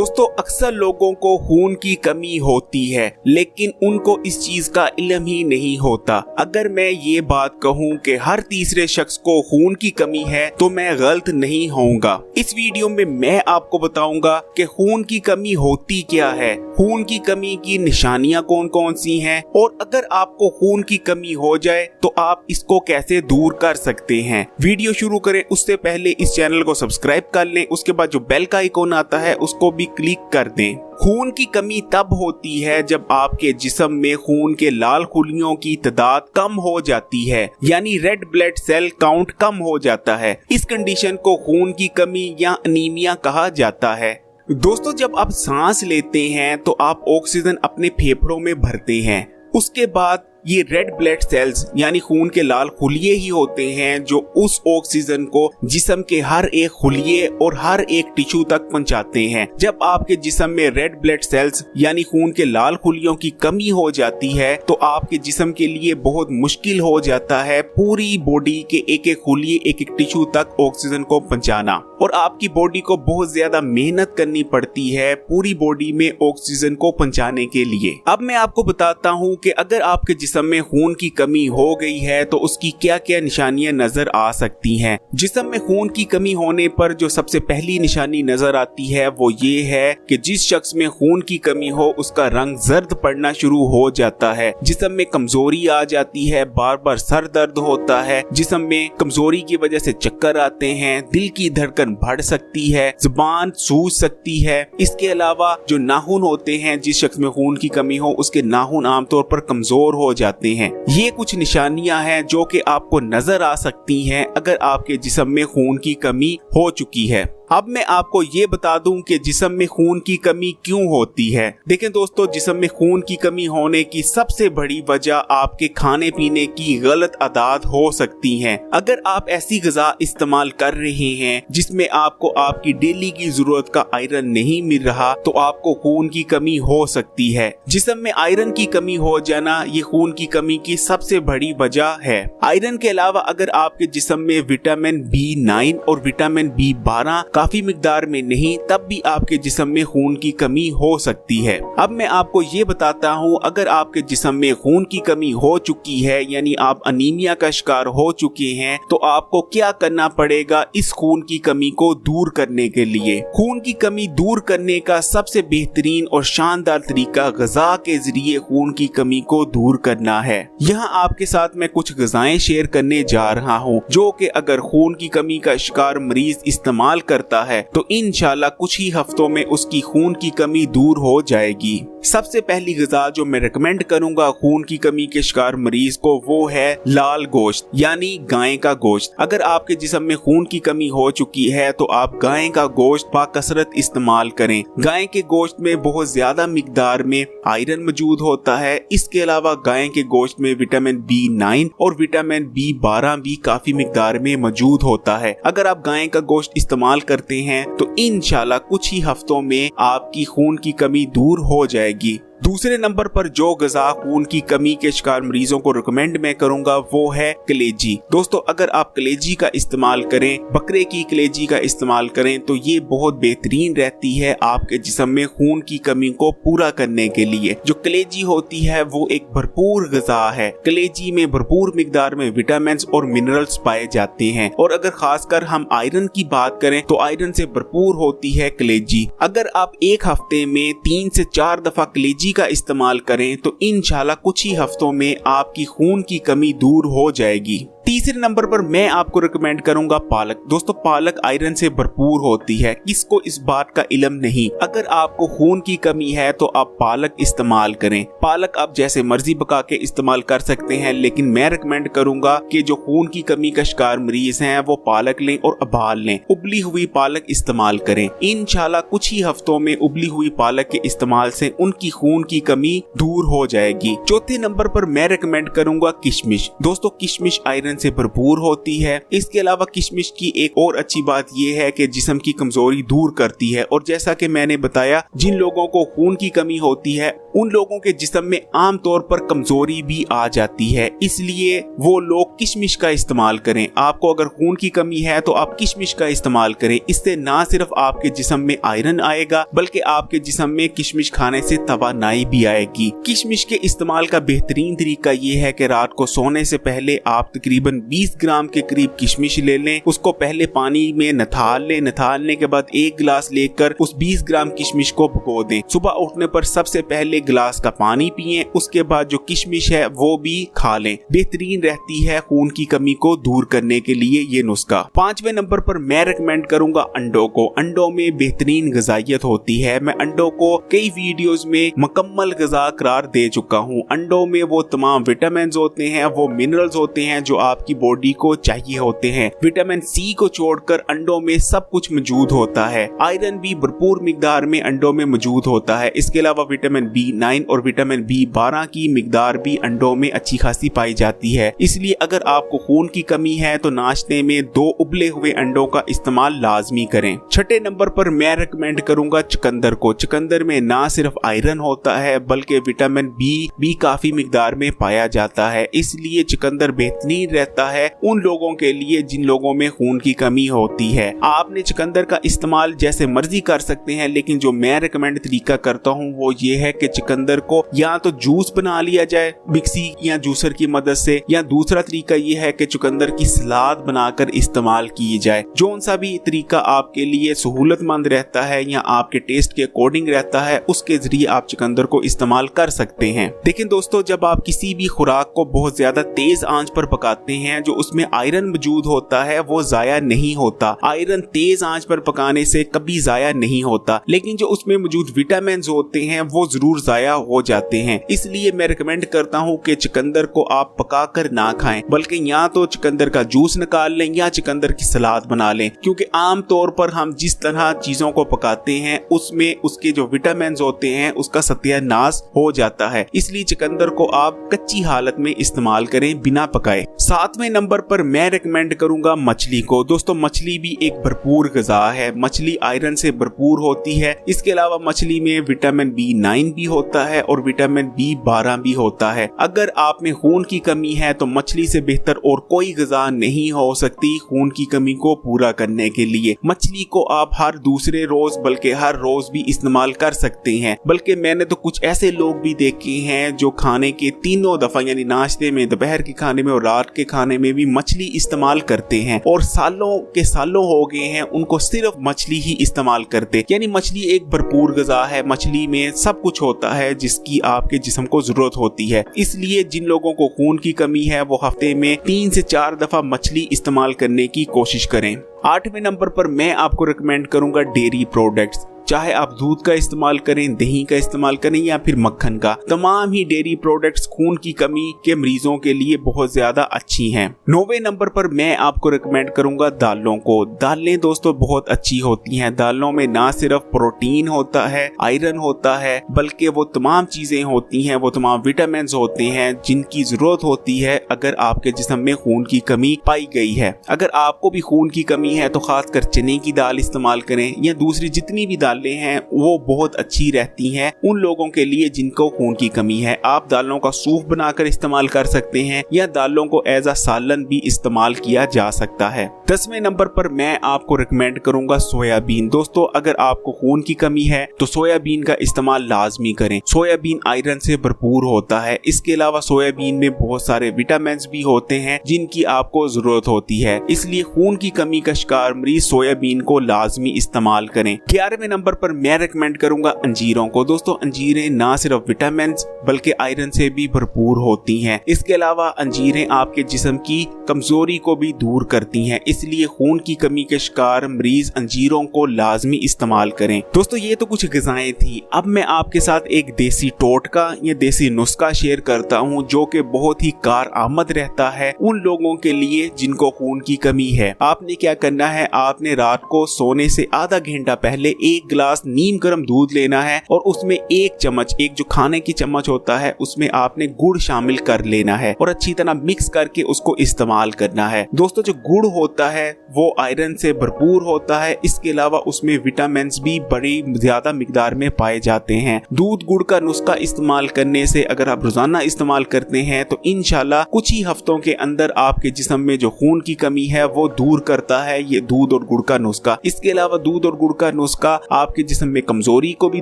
दोस्तों अक्सर लोगों को खून की कमी होती है लेकिन उनको इस चीज का इल्म ही नहीं होता। अगर मैं ये बात कहूँ कि हर तीसरे शख्स को खून की कमी है तो मैं गलत नहीं होऊंगा। इस वीडियो में मैं आपको बताऊंगा कि खून की कमी होती क्या है, खून की कमी की निशानियां कौन कौन सी हैं और अगर आपको खून की कमी हो जाए तो आप इसको कैसे दूर कर सकते हैं। वीडियो शुरू करें उससे पहले इस चैनल को सब्सक्राइब कर लें, उसके बाद जो बेल का आइकॉन आता है उसको भी क्लिक कर दें। खून की कमी तब होती है जब आपके जिस्म में खून के लाल खुलियों की तादाद कम हो जाती है, यानी रेड ब्लड सेल काउंट कम हो जाता है। इस कंडीशन को खून की कमी या अनीमिया कहा जाता है। दोस्तों जब आप सांस लेते हैं तो आप ऑक्सीजन अपने फेफड़ों में भरते हैं, उसके बाद ये रेड ब्लड सेल्स यानी खून के लाल खुलिये ही होते हैं जो उस ऑक्सीजन को जिस्म के हर एक खुलिये और हर एक टिश्यू तक पहुंचाते हैं। जब आपके जिस्म में रेड ब्लड सेल्स यानी खून के लाल खुलियों की कमी हो जाती है तो आपके जिस्म के लिए बहुत मुश्किल हो जाता है पूरी बॉडी के एक एक खुलिये एक एक टिश्यू तक ऑक्सीजन को पहुंचाना और आपकी बॉडी को बहुत ज्यादा मेहनत करनी पड़ती है पूरी बॉडी में ऑक्सीजन को पहुंचाने के लिए। अब मैं आपको बताता हूँ कि अगर आपके जिस्म में खून की कमी हो गई है तो उसकी क्या क्या निशानियां नजर आ सकती हैं। जिस्म में खून की कमी होने पर जो सबसे पहली निशानी नजर आती है वो ये है कि जिस शख्स में खून की कमी हो उसका रंग जर्द पड़ना शुरू हो जाता है, जिस्म में कमजोरी आ जाती है, बार बार सर दर्द होता है, जिस्म में कमजोरी की वजह से चक्कर आते हैं, दिल की धड़कन बढ़ सकती है, जुबान सूज सकती है। इसके अलावा जो नाखून होते हैं, जिस शख्स में खून की कमी हो उसके नाखून आमतौर पर कमजोर हो जाते हैं। ये कुछ निशानियां हैं जो कि आपको नजर आ सकती हैं अगर आपके जिस्म में खून की कमी हो चुकी है। अब मैं आपको ये बता दूं कि जिस्म में खून की कमी क्यों होती है। देखें दोस्तों, जिस्म में खून की कमी होने की सबसे बड़ी वजह आपके खाने पीने की गलत आदत हो सकती है। अगर आप ऐसी ग़िज़ा इस्तेमाल कर रहे हैं जिसमें आपको आपकी डेली की जरूरत का आयरन नहीं मिल रहा तो आपको खून की कमी हो सकती है। जिस्म में आयरन की कमी हो जाना ये खून की कमी की सबसे बड़ी वजह है। आयरन के अलावा अगर आपके जिस्म में विटामिन B9 और विटामिन B12 काफी मिकदार में नहीं तब भी आपके जिस्म में खून की कमी हो सकती है। अब मैं आपको ये बताता हूँ, अगर आपके जिस्म में खून की कमी हो चुकी है यानी आप अनीमिया का शिकार हो चुके हैं तो आपको क्या करना पड़ेगा इस खून की कमी को दूर करने के लिए। खून की कमी दूर करने का सबसे बेहतरीन और शानदार तरीका ग़िज़ा के जरिए खून की कमी को दूर करना है। यहाँ आपके साथ मैं कुछ ग़िज़ाएं शेयर करने जा रहा हूँ जो कि अगर खून की कमी का शिकार मरीज इस्तेमाल करता है तो इंशाल्लाह कुछ ही हफ्तों में उसकी खून की कमी दूर हो जाएगी। सबसे पहली ग़िज़ा जो मैं रेकमेंड करूंगा खून की कमी के शिकार मरीज को वो है लाल गोश्त यानी गाय का गोश्त। अगर आपके जिस्म में खून की कमी हो चुकी है तो आप गाय का गोश्त बाकसरत इस्तेमाल करें। गाय के गोश्त में बहुत ज्यादा मिकदार में आयरन मौजूद होता है। इसके अलावा गाय के गोश्त में विटामिन B9 और विटामिन B12 भी काफी मिकदार में मौजूद होता है। अगर आप गाय का गोश्त इस्तेमाल करते हैं तो इंशाल्लाह कुछ ही हफ्तों में आपकी खून की कमी दूर हो जाएगी। दूसरे नंबर पर जो ग़िज़ा खून की कमी के शिकार मरीजों को रिकमेंड मैं करूंगा वो है कलेजी। दोस्तों अगर आप कलेजी का इस्तेमाल करें, बकरे की कलेजी का इस्तेमाल करें तो ये बहुत बेहतरीन रहती है आपके जिस्म में खून की कमी को पूरा करने के लिए। जो कलेजी होती है वो एक भरपूर ग़िज़ा है। कलेजी में भरपूर मिकदार में विटामिन और मिनरल्स पाए जाते हैं और अगर खासकर हम आयरन की बात करें तो आयरन से भरपूर होती है कलेजी। अगर आप एक हफ्ते में 3 से 4 दफा कलेजी का इस्तेमाल करें तो इंशाल्लाह कुछ ही हफ्तों में आपकी खून की कमी दूर हो जाएगी। तीसरे नंबर पर मैं आपको रिकमेंड करूंगा पालक। दोस्तों पालक आयरन से भरपूर होती है, किसको इस बात का इल्म नहीं। अगर आपको खून की कमी है तो आप पालक इस्तेमाल करें। पालक आप जैसे मर्जी पका के इस्तेमाल कर सकते हैं लेकिन मैं रिकमेंड करूंगा कि जो खून की कमी का शिकार मरीज हैं वो पालक लें और उबाल लें, उबली हुई पालक इस्तेमाल करें। इंशाल्लाह कुछ ही हफ्तों में उबली हुई पालक के इस्तेमाल से उनकी खून की कमी दूर हो जाएगी। चौथे नंबर पर मैं रिकमेंड करूंगा किशमिश। दोस्तों किशमिश आयरन से भरपूर होती है। इसके अलावा किशमिश की एक और अच्छी बात यह है कि जिस्म की कमजोरी दूर करती है और जैसा कि मैंने बताया जिन लोगों को खून की कमी होती है उन लोगों के जिस्म में आमतौर पर कमजोरी भी आ जाती है, इसलिए वो लोग किशमिश का इस्तेमाल करें। आपको अगर खून की कमी है तो आप किशमिश का इस्तेमाल करें। इससे ना सिर्फ आपके जिस्म में आयरन आएगा बल्कि आपके जिस्म में किशमिश खाने से तवानाई भी आएगी। किशमिश के इस्तेमाल का बेहतरीन तरीका ये है कि रात को सोने से पहले आप तकरीबन 20 ग्राम के करीब किशमिश ले लें, उसको पहले पानी में नथाल लें, नथालने के बाद 1 गिलास लेकर उस 20 ग्राम किशमिश को भिगो दें। सुबह उठने पर सबसे पहले गिलास का पानी पिएं, उसके बाद जो किशमिश है वो भी खा लें। बेहतरीन रहती है खून की कमी को दूर करने के लिए ये नुस्खा। 5वें नंबर पर मैं रिकमेंड करूंगा अंडों को। अंडों में बेहतरीन ग़िज़ाइयत होती है। मैं अंडों को कई वीडियोस में मुकम्मल ग़िज़ा करार दे चुका हूँ। अंडों में वो तमाम विटामिन होते हैं, वो मिनरल्स होते हैं जो आपकी बॉडी को चाहिए होते हैं। विटामिन सी को छोड़कर अंडों में सब कुछ मौजूद होता है। आयरन भी भरपूर मिकदार में अंडों में मौजूद होता है। इसके अलावा विटामिन B9 और विटामिन B12 की मिकदार भी अंडों में अच्छी खासी पाई जाती है। इसलिए अगर आपको खून की कमी है तो नाश्ते में 2 उबले हुए अंडों का इस्तेमाल लाजमी करें। 6ठे नंबर पर मैं रिकमेंड करूंगा चुकंदर को। चुकंदर में ना सिर्फ आयरन होता है बल्कि विटामिन बी भी काफी मिकदार में पाया जाता है, इसलिए चुकंदर बेहतरीन रहता है उन लोगों के लिए जिन लोगों में खून की कमी होती है। आपने चुकंदर का इस्तेमाल जैसे मर्जी कर सकते हैं, लेकिन जो मैं रिकमेंड तरीका करता हूँ वो ये है कि चुकंदर को या तो जूस बना लिया जाए मिक्सी या जूसर की मदद से, या दूसरा तरीका ये है कि चुकंदर की सलाद बनाकर इस्तेमाल की जाए। जो सा भी तरीका आपके लिए सहूलतमंद रहता है या आपके टेस्ट के अकॉर्डिंग रहता है, उसके जरिए आप चुकंदर को इस्तेमाल कर सकते हैं। लेकिन दोस्तों, जब आप किसी भी खुराक को बहुत ज्यादा तेज आंच पर पकाते हैं, जो उसमें आयरन मौजूद होता है वो जाया नहीं होता। आयरन तेज आंच पर पकाने से कभी जाया नहीं होता, लेकिन जो उसमें मौजूद विटामिन होते हैं वो जरूर जाया हो जाते हैं। इसलिए मैं रिकमेंड करता हूँ कि चुकंदर को आप पका कर ना खाएं, बल्कि या तो चुकंदर का जूस निकाल लें या चुकंदर की सलाद बना लें, क्योंकि आम तौर पर हम जिस तरह चीजों को पकाते हैं उसमें उसके जो विटामिन होते हैं उसका सत्यानाश हो जाता है। इसलिए चुकंदर को आप कच्ची हालत में इस्तेमाल करें बिना पकाए। 7वें नंबर पर मैं रिकमेंड करूंगा मछली को। दोस्तों, मछली भी एक भरपूर ग़िज़ा है। मछली आयरन से भरपूर होती है। इसके अलावा मछली में विटामिन B9 भी होता है और विटामिन B12 भी होता है। अगर आप में खून की कमी है तो मछली से बेहतर और कोई ग़िज़ा नहीं हो सकती खून की कमी को पूरा करने के लिए। मछली को आप हर दूसरे रोज बल्कि हर रोज भी इस्तेमाल कर सकते हैं। बल्कि मैंने तो कुछ ऐसे लोग भी देखे हैं जो खाने के तीनों दफा यानी नाश्ते में, दोपहर के खाने में और रात के खाने में भी मछली इस्तेमाल करते हैं, और सालों के सालों हो गए हैं उनको सिर्फ मछली ही इस्तेमाल करते। यानी मछली एक भरपूर ग़िज़ा है। मछली में सब कुछ होता है जिसकी आपके जिस्म को जरूरत होती है। इसलिए जिन लोगों को खून की कमी है वो हफ्ते में 3 से 4 दफा मछली इस्तेमाल करने की कोशिश करें। 8वें नंबर पर मैं आपको रिकमेंड करूंगा डेयरी प्रोडक्ट्स। चाहे आप दूध का इस्तेमाल करें, दही का इस्तेमाल करें या फिर मक्खन का, तमाम ही डेयरी प्रोडक्ट्स खून की कमी के मरीजों के लिए बहुत ज्यादा अच्छी हैं। 9वें नंबर पर मैं आपको रिकमेंड करूंगा दालों को। दालें दोस्तों बहुत अच्छी होती हैं। दालों में ना सिर्फ प्रोटीन होता है, आयरन होता है, बल्कि वो तमाम चीजें होती हैं, वो तमाम विटामिन होते हैं जिनकी जरूरत होती है अगर आपके जिस्म में खून की कमी पाई गई है। अगर आपको भी खून की कमी है तो खासकर चने की दाल इस्तेमाल करें या दूसरी जितनी भी हैं वो बहुत अच्छी रहती हैं उन लोगों के लिए जिनको खून की कमी है। आप दालों का सूप बनाकर इस्तेमाल कर सकते हैं या दालों को एज अ सालन भी इस्तेमाल किया जा सकता है। 10वें नंबर पर मैं आपको रिकमेंड करूंगा सोयाबीन। दोस्तों, अगर आपको खून की कमी है तो सोयाबीन का इस्तेमाल लाजमी करें। सोयाबीन आयरन से भरपूर होता है। इसके अलावा सोयाबीन में बहुत सारे विटामिन भी होते हैं जिनकी आपको जरूरत होती है। इसलिए खून की कमी का शिकार मरीज सोयाबीन को लाजमी इस्तेमाल करें। 11वें नंबर पर मैं रिकमेंड करूंगा अंजीरों को। दोस्तों, अंजीरें ना सिर्फ विटामिन बल्कि आयरन से भी भरपूर होती हैं। इसके अलावा अंजीरें आपके जिस्म की कमजोरी को भी दूर करती हैं। इसलिए खून की कमी के शिकार मरीज अंजीरों को लाजमी इस्तेमाल करें। दोस्तों, ये तो कुछ ग़िज़ाएं थी। अब मैं आपके साथ एक देसी टोटका या देसी नुस्खा शेयर करता हूँ जो कि बहुत ही कारआमद रहता है उन लोगों के लिए जिनको खून की कमी है। आपने क्या करना है, आपने रात को सोने से आधा घंटा पहले 1 गिलास नीम गर्म दूध लेना है और उसमें एक चम्मच, एक जो खाने की चम्मच होता है उसमें आपने गुड़ शामिल कर लेना है और अच्छी तरह मिक्स करके उसको इस्तेमाल करना है। दोस्तों जो गुड़ होता है वो आयरन से भरपूर होता है, इसके अलावा उसमें विटामिन भी बड़ी ज्यादा मिकदार में पाए जाते हैं। दूध गुड़ का नुस्खा इस्तेमाल करने से अगर आप रोजाना इस्तेमाल करते हैं तो इंशाल्लाह कुछ ही हफ्तों के अंदर आपके जिस्म में जो खून की कमी है वो दूर करता है ये दूध और गुड़ का नुस्खा। इसके अलावा दूध और गुड़ का नुस्खा आपके जिस्म में कमजोरी को भी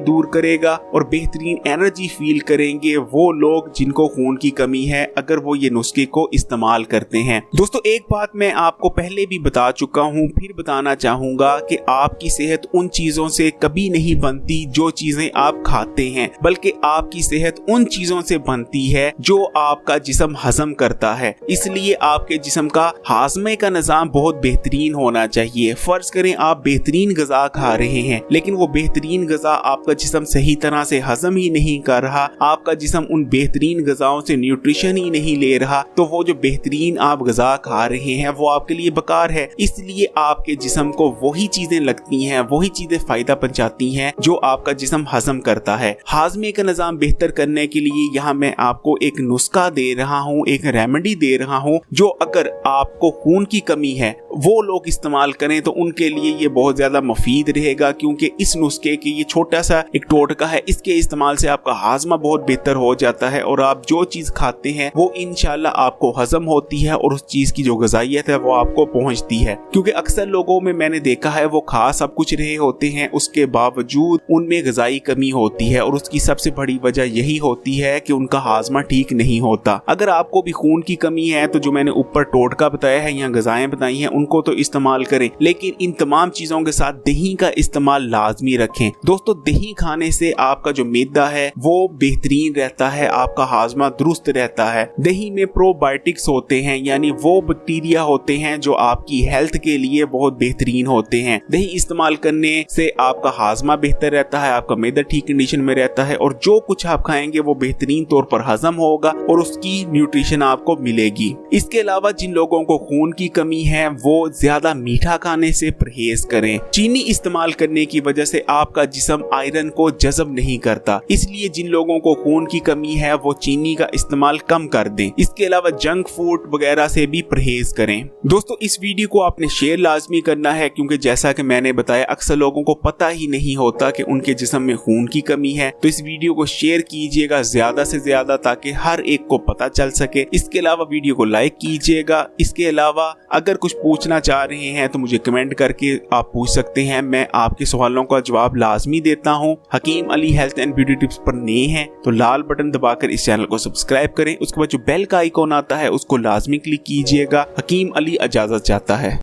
दूर करेगा और बेहतरीन एनर्जी फील करेंगे वो लोग जिनको खून की कमी है अगर वो ये नुस्खे को इस्तेमाल करते हैं। दोस्तों एक बात मैं आपको पहले भी बता चुका हूँ, फिर बताना चाहूंगा कि आपकी सेहत उन चीजों से कभी नहीं बनती जो चीजें आप खाते हैं, बल्कि आपकी सेहत उन चीजों से बनती है जो आपका जिस्म हजम करता है। इसलिए आपके जिस्म का हाजमे का निजाम बहुत बेहतरीन होना चाहिए। फर्ज करें आप बेहतरीन गजा खा रहे हैं लेकिन वो बेहतरीन गजा आपका जिस्म सही तरह से हजम ही नहीं कर रहा, आपका जिस्म उन बेहतरीन गजाओं से न्यूट्रिशन ही नहीं ले रहा, तो वो जो बेहतरीन आप गजा खा रहे हैं वो आपके लिए बेकार है। इसलिए आपके जिस्म को वही चीजें लगती हैं, वही चीजें फायदा पहुंचाती हैं जो आपका जिस्म हजम करता है। हाजमे का निजाम बेहतर करने के लिए यहाँ मैं आपको एक नुस्खा दे रहा हूँ, एक रेमेडी दे रहा हूँ जो अगर आपको खून की कमी है वो लोग इस्तेमाल करें तो उनके लिए ये बहुत ज्यादा मुफीद रहेगा, क्योंकि इस नुस्खे के ये छोटा सा एक टोटका है, इसके इस्तेमाल से आपका हाजमा बहुत बेहतर हो जाता है और आप जो चीज खाते हैं वो इंशाल्लाह आपको हजम होती है और उस चीज की जो गजाइयत है वो आपको पहुंचती है। क्योंकि अक्सर लोगों में मैंने देखा है वो खा सब कुछ रहे होते हैं, उसके बावजूद उनमें गजाई कमी होती है और उसकी सबसे बड़ी वजह यही होती है कि उनका हाजमा ठीक नहीं होता। अगर आपको भी खून की कमी है तो जो मैंने ऊपर टोटका बताया है या गजाएं बताई हैं उनको तो इस्तेमाल करें, लेकिन इन तमाम चीजों के साथ दही का इस्तेमाल लाजमी रखें। दोस्तों दही खाने से आपका जो मैदा है वो बेहतरीन रहता है, आपका हाजमा दुरुस्त रहता है। दही में प्रोबायोटिक्स होते हैं, यानी वो बैक्टीरिया होते हैं जो आपकी हेल्थ के लिए बहुत बेहतरीन होते हैं। दही इस्तेमाल करने से आपका हाजमा बेहतर रहता है, आपका मैदा ठीक कंडीशन में रहता है और जो कुछ आप खाएंगे वो बेहतरीन तौर पर हजम होगा और उसकी न्यूट्रिशन आपको मिलेगी। इसके अलावा जिन लोगों को खून की कमी है वो ज्यादा मीठा खाने से परहेज करें। चीनी इस्तेमाल करने की वजह से आपका जिस्म आयरन को जज़ब नहीं करता, इसलिए जिन लोगों को खून की कमी है वो चीनी का इस्तेमाल कम कर दें। इसके अलावा जंक फूड वगैरह से भी परहेज करें। दोस्तों इस वीडियो को आपने शेयर लाजमी करना है, क्योंकि जैसा कि मैंने बताया अक्सर लोगों को पता ही नहीं होता कि उनके जिस्म में खून की कमी है। तो इस वीडियो को शेयर कीजिएगा ज्यादा से ज्यादा ताकि हर एक को पता चल सके। इसके अलावा वीडियो को लाइक कीजिएगा। इसके अलावा अगर कुछ पूछना चाह रहे हैं तो मुझे कमेंट करके आप पूछ सकते हैं, मैं आपके सवालों का जवाब लाजमी देता हूं। Hakim Ali health and beauty tips पर नए हैं तो लाल बटन दबाकर इस चैनल को सब्सक्राइब करें, उसके बाद जो बेल का आइकॉन आता है उसको लाजमी क्लिक कीजिएगा। हकीम अली इजाजत चाहता है।